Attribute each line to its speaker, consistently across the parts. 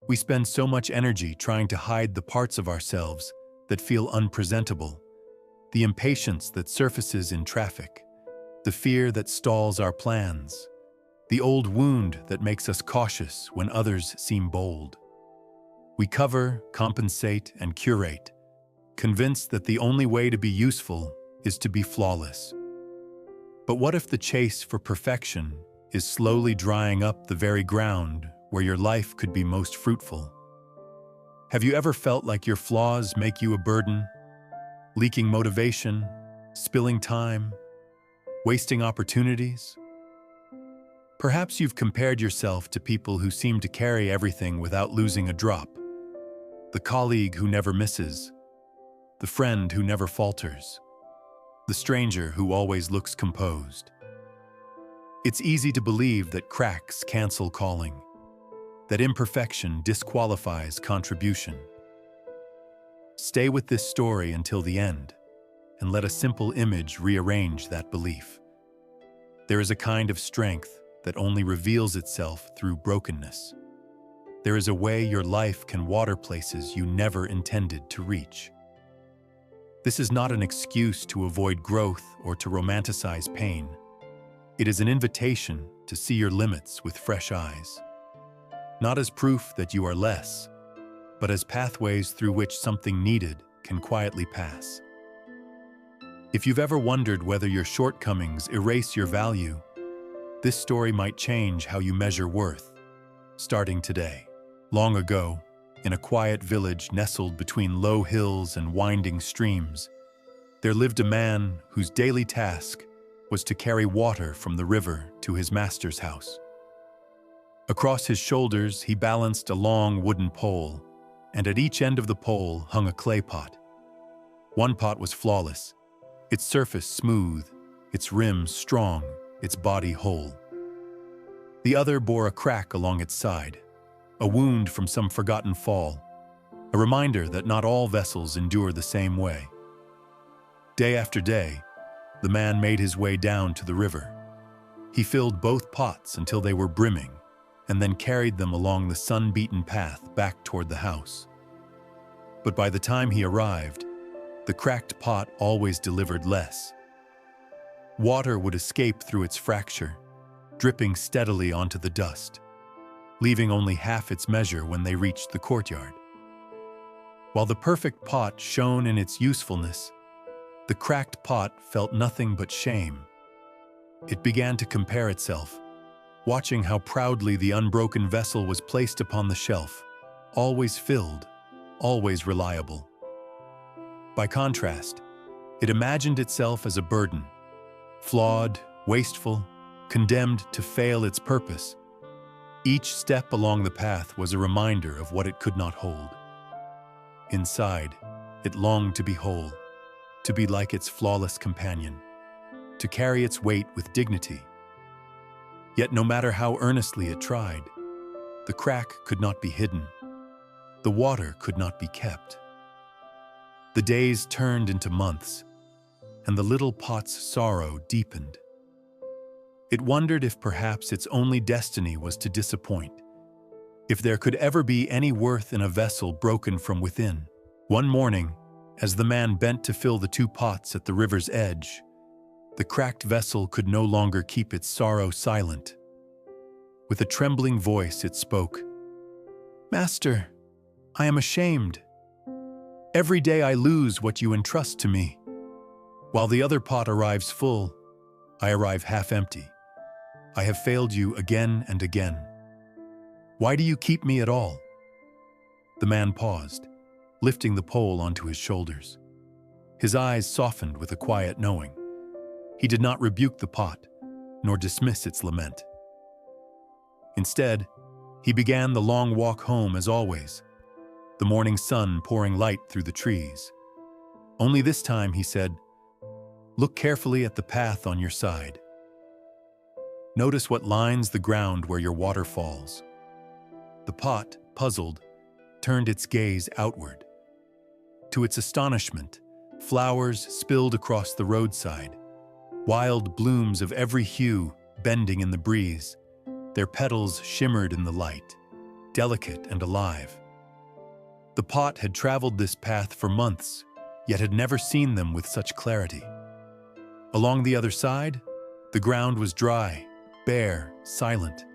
Speaker 1: We spend so much energy trying to hide the parts of ourselves that feel unpresentable, the impatience that surfaces in traffic, the fear that stalls our plans, the old wound that makes us cautious when others seem bold. We cover, compensate, and curate, convinced that the only way to be useful is to be flawless. But what if the chase for perfection is slowly drying up the very ground where your life could be most fruitful? Have you ever felt like your flaws make you a burden, leaking motivation, spilling time, wasting opportunities? Perhaps you've compared yourself to people who seem to carry everything without losing a drop. The colleague who never misses, the friend who never falters, the stranger who always looks composed. It's easy to believe that cracks cancel calling, that imperfection disqualifies contribution. Stay with this story until the end, and let a simple image rearrange that belief. There is a kind of strength that only reveals itself through brokenness. There is a way your life can water places you never intended to reach. This is not an excuse to avoid growth or to romanticize pain. It is an invitation to see your limits with fresh eyes. Not as proof that you are less, but as pathways through which something needed can quietly pass. If you've ever wondered whether your shortcomings erase your value, this story might change how you measure worth, starting today. Long ago, in a quiet village nestled between low hills and winding streams, there lived a man whose daily task was to carry water from the river to his master's house. Across his shoulders, he balanced a long wooden pole, and at each end of the pole hung a clay pot. One pot was flawless, its surface smooth, its rim strong, its body whole. The other bore a crack along its side, a wound from some forgotten fall, a reminder that not all vessels endure the same way. Day after day, the man made his way down to the river. He filled both pots until they were brimming, and then carried them along the sun-beaten path back toward the house. But by the time he arrived, the cracked pot always delivered less. Water would escape through its fracture, dripping steadily onto the dust, leaving only half its measure when they reached the courtyard. While the perfect pot shone in its usefulness, the cracked pot felt nothing but shame. It began to compare itself, watching how proudly the unbroken vessel was placed upon the shelf, always filled, always reliable. By contrast, it imagined itself as a burden, flawed, wasteful, condemned to fail its purpose. Each step along the path was a reminder of what it could not hold. Inside, it longed to be whole, to be like its flawless companion, to carry its weight with dignity. Yet no matter how earnestly it tried, the crack could not be hidden. The water could not be kept. The days turned into months, and the little pot's sorrow deepened. It wondered if perhaps its only destiny was to disappoint, if there could ever be any worth in a vessel broken from within. One morning, as the man bent to fill the two pots at the river's edge, the cracked vessel could no longer keep its sorrow silent. With a trembling voice it spoke, "Master, I am ashamed. Every day I lose what you entrust to me. While the other pot arrives full, I arrive half empty. I have failed you again and again. Why do you keep me at all?" The man paused, lifting the pole onto his shoulders. His eyes softened with a quiet knowing. He did not rebuke the pot, nor dismiss its lament. Instead, he began the long walk home as always, the morning sun pouring light through the trees. Only this time, he said, "Look carefully at the path on your side. Notice what lines the ground where your water falls." The pot, puzzled, turned its gaze outward. To its astonishment, flowers spilled across the roadside, wild blooms of every hue bending in the breeze. Their petals shimmered in the light, delicate and alive. The pot had traveled this path for months, yet had never seen them with such clarity. Along the other side, the ground was dry, bare, silent.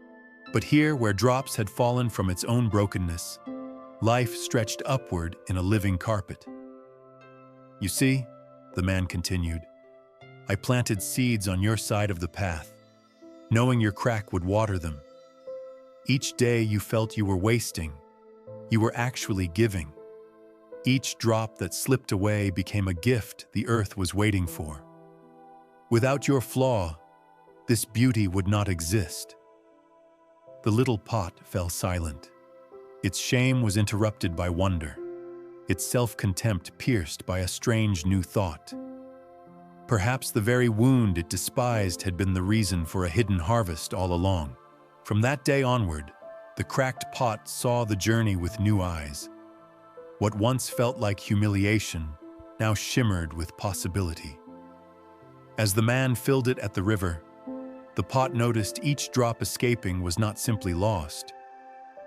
Speaker 1: But here, where drops had fallen from its own brokenness, life stretched upward in a living carpet. "You see," the man continued, "I planted seeds on your side of the path, knowing your crack would water them. Each day you felt you were wasting, you were actually giving. Each drop that slipped away became a gift the earth was waiting for. Without your flaw, this beauty would not exist." The little pot fell silent. Its shame was interrupted by wonder, its self-contempt pierced by a strange new thought. Perhaps the very wound it despised had been the reason for a hidden harvest all along. From that day onward, the cracked pot saw the journey with new eyes. What once felt like humiliation now shimmered with possibility. As the man filled it at the river, the pot noticed each drop escaping was not simply lost.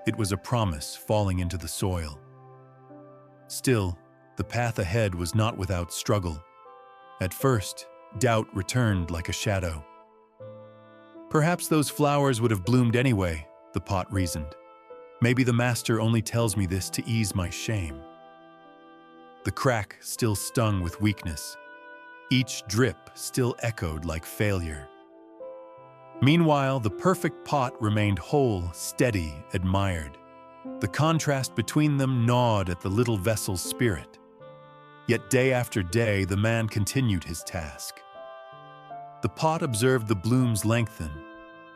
Speaker 1: It was a promise falling into the soil. Still, the path ahead was not without struggle. At first, doubt returned like a shadow. "Perhaps those flowers would have bloomed anyway," the pot reasoned. "Maybe the master only tells me this to ease my shame." The crack still stung with weakness. Each drip still echoed like failure. Meanwhile, the perfect pot remained whole, steady, admired. The contrast between them gnawed at the little vessel's spirit. Yet day after day, the man continued his task. The pot observed the blooms lengthen,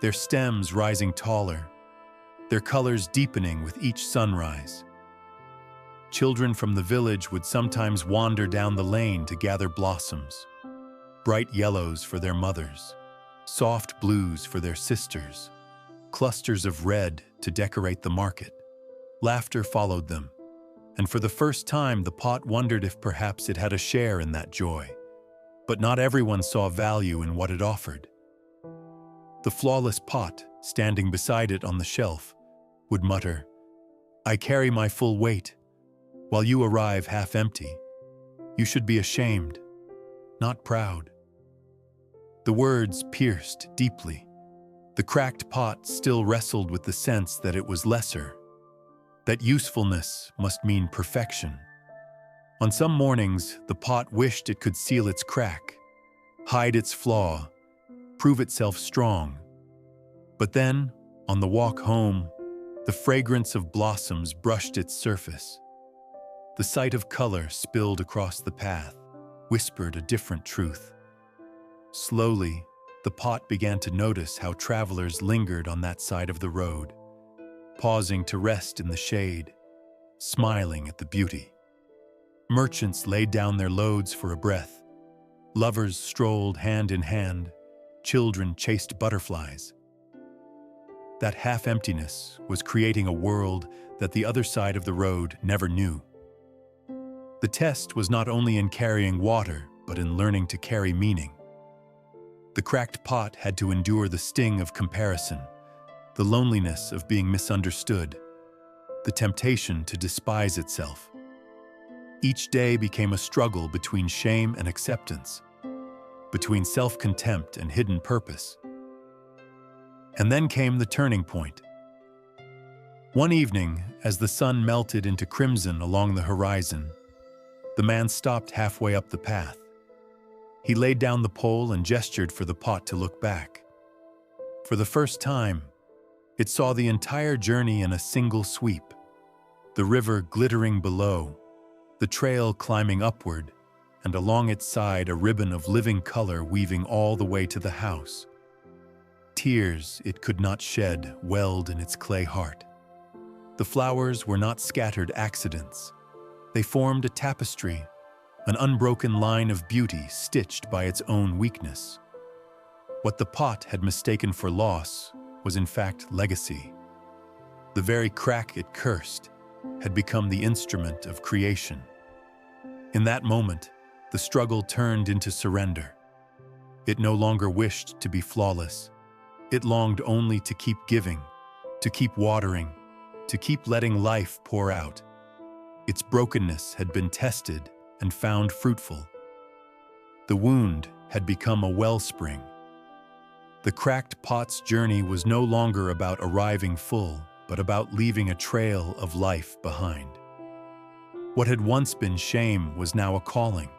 Speaker 1: their stems rising taller, their colors deepening with each sunrise. Children from the village would sometimes wander down the lane to gather blossoms, bright yellows for their mothers, soft blues for their sisters, clusters of red to decorate the market. Laughter followed them, and for the first time the pot wondered if perhaps it had a share in that joy. But not everyone saw value in what it offered. The flawless pot, standing beside it on the shelf, would mutter, "I carry my full weight, while you arrive half empty. You should be ashamed, not proud." The words pierced deeply. The cracked pot still wrestled with the sense that it was lesser, that usefulness must mean perfection. On some mornings, the pot wished it could seal its crack, hide its flaw, prove itself strong. But then, on the walk home, the fragrance of blossoms brushed its surface. The sight of color spilled across the path, whispered a different truth. Slowly, the pot began to notice how travelers lingered on that side of the road, pausing to rest in the shade, smiling at the beauty. Merchants laid down their loads for a breath. Lovers strolled hand in hand. Children chased butterflies. That half-emptiness was creating a world that the other side of the road never knew. The test was not only in carrying water, but in learning to carry meaning. The cracked pot had to endure the sting of comparison, the loneliness of being misunderstood, the temptation to despise itself. Each day became a struggle between shame and acceptance, between self-contempt and hidden purpose. And then came the turning point. One evening, as the sun melted into crimson along the horizon, the man stopped halfway up the path. He laid down the pole and gestured for the pot to look back. For the first time, it saw the entire journey in a single sweep, the river glittering below, the trail climbing upward, and along its side a ribbon of living color weaving all the way to the house. Tears it could not shed welled in its clay heart. The flowers were not scattered accidents. They formed a tapestry, an unbroken line of beauty stitched by its own weakness. What the pot had mistaken for loss was in fact legacy. The very crack it cursed had become the instrument of creation. In that moment, the struggle turned into surrender. It no longer wished to be flawless. It longed only to keep giving, to keep watering, to keep letting life pour out. Its brokenness had been tested and found fruitful. The wound had become a wellspring. The cracked pot's journey was no longer about arriving full, but about leaving a trail of life behind. What had once been shame was now a calling,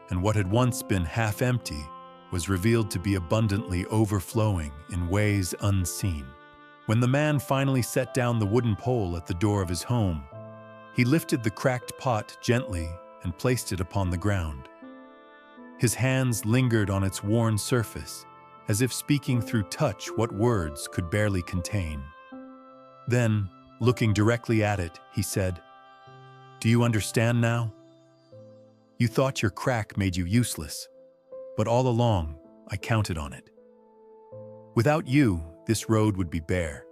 Speaker 1: and what had once been half empty was revealed to be abundantly overflowing in ways unseen. When the man finally set down the wooden pole at the door of his home, he lifted the cracked pot gently and placed it upon the ground. His hands lingered on its worn surface, as if speaking through touch what words could barely contain. Then, looking directly at it, he said, "Do you understand now? You thought your crack made you useless, but all along, I counted on it. Without you, this road would be bare.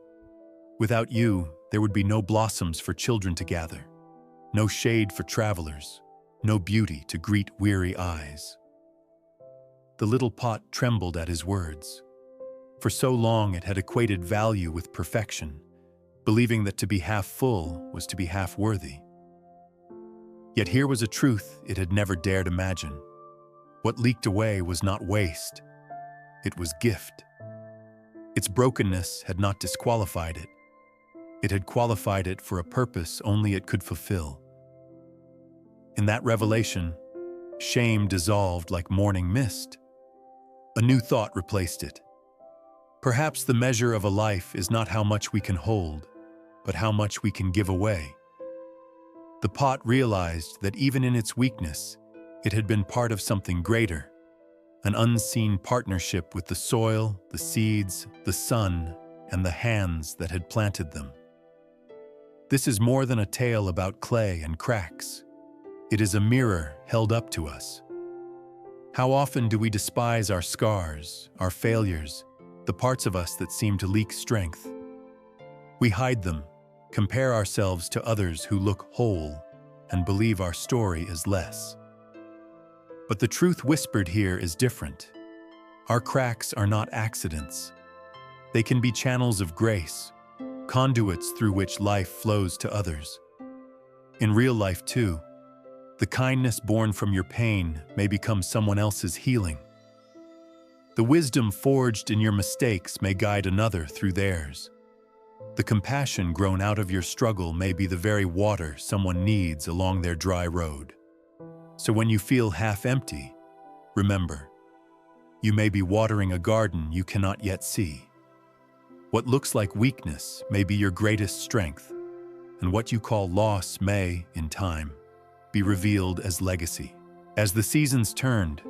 Speaker 1: Without you, there would be no blossoms for children to gather, no shade for travelers, no beauty to greet weary eyes." The little pot trembled at his words. For so long it had equated value with perfection, believing that to be half full was to be half worthy. Yet here was a truth it had never dared imagine. What leaked away was not waste, it was gift. Its brokenness had not disqualified it. It had qualified it for a purpose only it could fulfill. In that revelation, shame dissolved like morning mist. A new thought replaced it. Perhaps the measure of a life is not how much we can hold, but how much we can give away. The pot realized that even in its weakness, it had been part of something greater, an unseen partnership with the soil, the seeds, the sun, and the hands that had planted them. This is more than a tale about clay and cracks. It is a mirror held up to us. How often do we despise our scars, our failures, the parts of us that seem to leak strength? We hide them, compare ourselves to others who look whole, and believe our story is less. But the truth whispered here is different. Our cracks are not accidents. They can be channels of grace, conduits through which life flows to others. In real life, too, the kindness born from your pain may become someone else's healing. The wisdom forged in your mistakes may guide another through theirs. The compassion grown out of your struggle may be the very water someone needs along their dry road. So when you feel half empty, remember, you may be watering a garden you cannot yet see. What looks like weakness may be your greatest strength, and what you call loss may, in time, be revealed as legacy. As the seasons turned,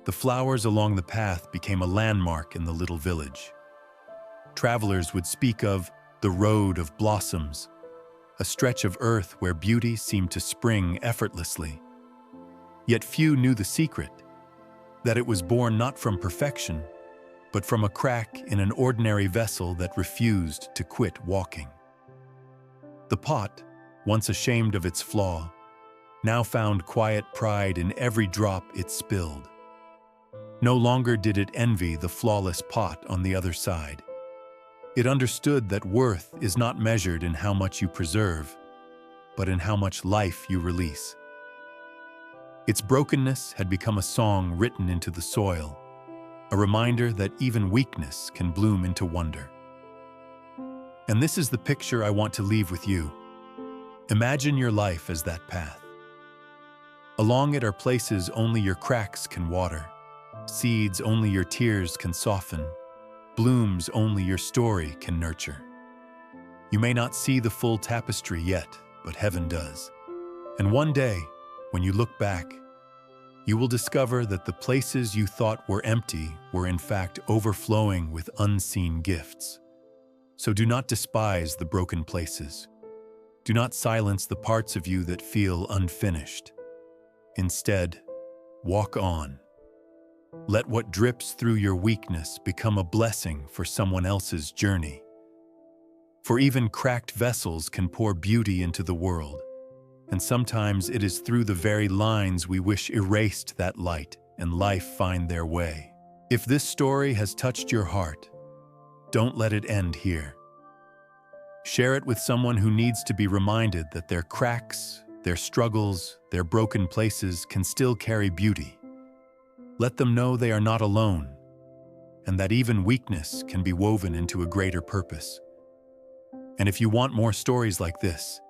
Speaker 1: the flowers along the path became a landmark in the little village. Travelers would speak of the road of blossoms, a stretch of earth where beauty seemed to spring effortlessly. Yet few knew the secret, that it was born not from perfection, but from a crack in an ordinary vessel that refused to quit walking. The pot, once ashamed of its flaw, now found quiet pride in every drop it spilled. No longer did it envy the flawless pot on the other side. It understood that worth is not measured in how much you preserve, but in how much life you release. Its brokenness had become a song written into the soil, a reminder that even weakness can bloom into wonder. And this is the picture I want to leave with you. Imagine your life as that path. Along it are places only your cracks can water, seeds only your tears can soften, blooms only your story can nurture. You may not see the full tapestry yet, but heaven does. And one day, when you look back, you will discover that the places you thought were empty were in fact overflowing with unseen gifts. So do not despise the broken places. Do not silence the parts of you that feel unfinished. Instead, walk on. Let what drips through your weakness become a blessing for someone else's journey. For even cracked vessels can pour beauty into the world, and sometimes it is through the very lines we wish erased that light and life find their way. If this story has touched your heart, don't let it end here. Share it with someone who needs to be reminded that their cracks, their struggles, their broken places can still carry beauty. Let them know they are not alone, and that even weakness can be woven into a greater purpose. And if you want more stories like this,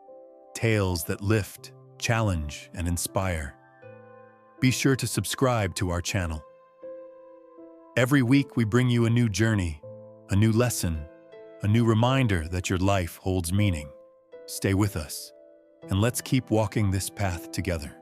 Speaker 1: tales that lift, challenge, and inspire, be sure to subscribe to our channel. Every week we bring you a new journey, a new lesson, a new reminder that your life holds meaning. Stay with us, and let's keep walking this path together.